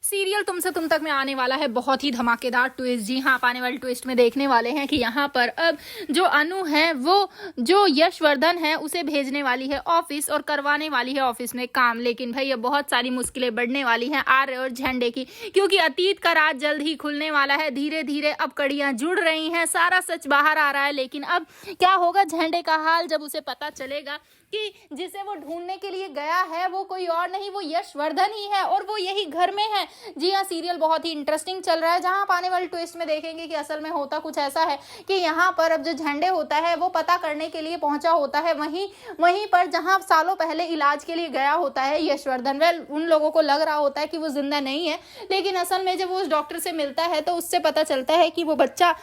Serial तुमसे तुम तक में आने वाला है बहुत ही धमाकेदार ट्विस्ट। जी हाँ, आप आने वाले ट्विस्ट में देखने वाले हैं कि यहाँ पर अब जो अनु है वो जो यशवर्धन है उसे भेजने वाली है ऑफिस और करवाने वाली है ऑफिस में काम। लेकिन भाई अब बहुत सारी मुश्किलें बढ़ने वाली हैं आर्य और झंडे की, क्योंकि अतीत का राज जल्द ही खुलने वाला है। धीरे धीरे अब कड़ियां जुड़ रही हैं, सारा सच बाहर आ रहा है। लेकिन अब क्या होगा झंडे का हाल जब उसे पता चलेगा कि जिसे वो ढूंढने के लिए गया है वो कोई और नहीं, वो यशवर्धन ही है और वो यही घर में है। जी हाँ, सीरियल बहुत ही इंटरेस्टिंग चल रहा है, जहां आप आने वाले ट्विस्ट में देखेंगे कि असल में होता कुछ ऐसा है कि यहाँ पर अब जो झंडे होता है वो पता करने के लिए पहुंचा होता है वहीं पर जहां सालों पहले इलाज के लिए गया होता है यशवर्धन। वेल, उन लोगों को लग रहा होता है कि वो जिंदा नहीं है, लेकिन असल में जब वो उस डॉक्टर से मिलता है तो उससे पता चलता है कि वो बच्चा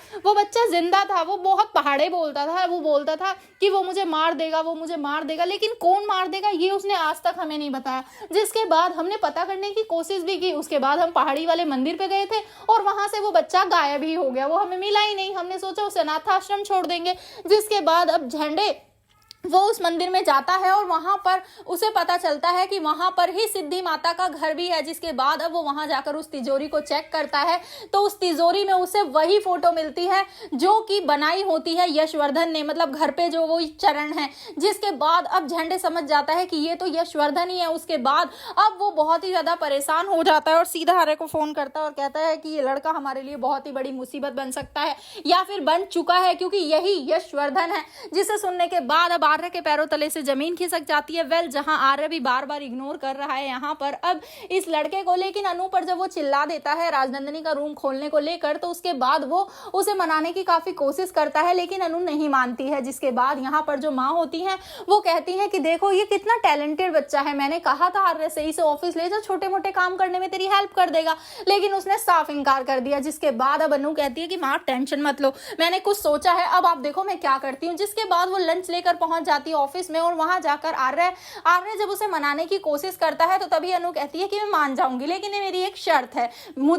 जिंदा था। वो बहुत पहाड़े बोलता था, वो बोलता था कि वो मुझे मार देगा, वो मुझे मार देगा, लेकिन कौन मार देगा ये उसने आज तक हमें नहीं बताया। जिसके बाद हमने पता करने की कोशिश भी की, उसके बाद हम पहाड़ी वाले मंदिर पे गए थे और वहां से वो बच्चा गायब ही हो गया, वो हमें मिला ही नहीं। हमने सोचा उसे अनाथ आश्रम छोड़ देंगे। जिसके बाद अब झंडे वो उस मंदिर में जाता है और वहां पर उसे पता चलता है कि वहां पर ही सिद्धि माता का घर भी है। जिसके बाद अब वो वहां जाकर उस तिजोरी को चेक करता है तो उस तिजोरी में उसे वही फोटो मिलती है जो कि बनाई होती है यशवर्धन ने, मतलब घर पे जो वो चरण है। जिसके बाद अब झंडे समझ जाता है कि ये तो यशवर्धन ही है। उसके बाद अब वो बहुत ही ज्यादा परेशान हो जाता है और सीधा आर्य को फोन करता है और कहता है कि ये लड़का हमारे लिए बहुत ही बड़ी मुसीबत बन सकता है या फिर बन चुका है, क्योंकि यही यशवर्धन है। जिसे सुनने के बाद अब आर्य के पैरों तले से जमीन खिसक जाती है। वेल, जहां आर्य भी बार बार इग्नोर कर रहा है यहाँ पर अब इस लड़के को, लेकिन अनु पर जब वो चिल्ला देता है राजनंदिनी का रूम खोलने को लेकर तो उसके बाद वो उसे मनाने की काफी कोशिश करता है, लेकिन अनु नहीं मानती है। जिसके बाद यहाँ पर जो माँ होती है वो कहती है कि देखो ये कितना टैलेंटेड बच्चा है, मैंने कहा था आर्य से इसे ऑफिस ले जाओ, छोटे मोटे काम करने में तेरी हेल्प कर देगा, लेकिन उसने साफ इनकार कर दिया। जिसके बाद अब अनु कहती है कि माँ टेंशन मत लो, मैंने कुछ सोचा है, अब आप देखो मैं क्या करती हूँ। जिसके बाद वो लंच लेकर पहुंच जाती है ऑफिस में और वहां जाकर आर्य जब उसे मनाने की कोशिश करता है तो तभी अनु कहती है कि मैं मान जाऊंगी, लेकिन ये मेरी एक शर्त है,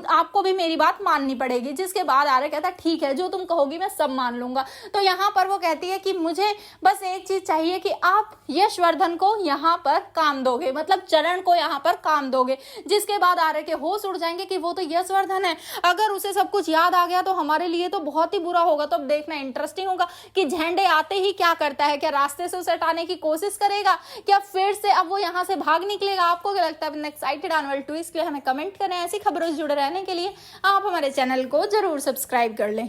आपको भी मेरी बात माननी पड़ेगी। जिसके बाद आर्य कहता है ठीक है, जो तुम कहोगी मैं सब मान लूंगा। तो यहाँ पर वो कहती है कि मुझे बस एक चीज चाहिए कि आप यशवर्धन को यहाँ पर काम दोगे, मतलब चरण को यहाँ पर काम दोगे। जिसके बाद आर्य के होश उड़ जाएंगे कि वो तो यशवर्धन है, अगर उसे सब कुछ याद आ गया तो हमारे लिए तो बहुत ही बुरा होगा। तो अब देखना इंटरेस्टिंग होगा कि झंडे आते ही क्या करता है, क्या रास्ते से उसे हटाने की कोशिश करेगा, क्या फिर से अब वो यहाँ से भाग निकलेगा। आपको क्या लगता है? एक्साइटेड आने वाले ट्विस्ट के लिए हमें कमेंट करें। ऐसी खबरों से जुड़े रहने के लिए आप हमारे चैनल को जरूर सब्सक्राइब कर लें।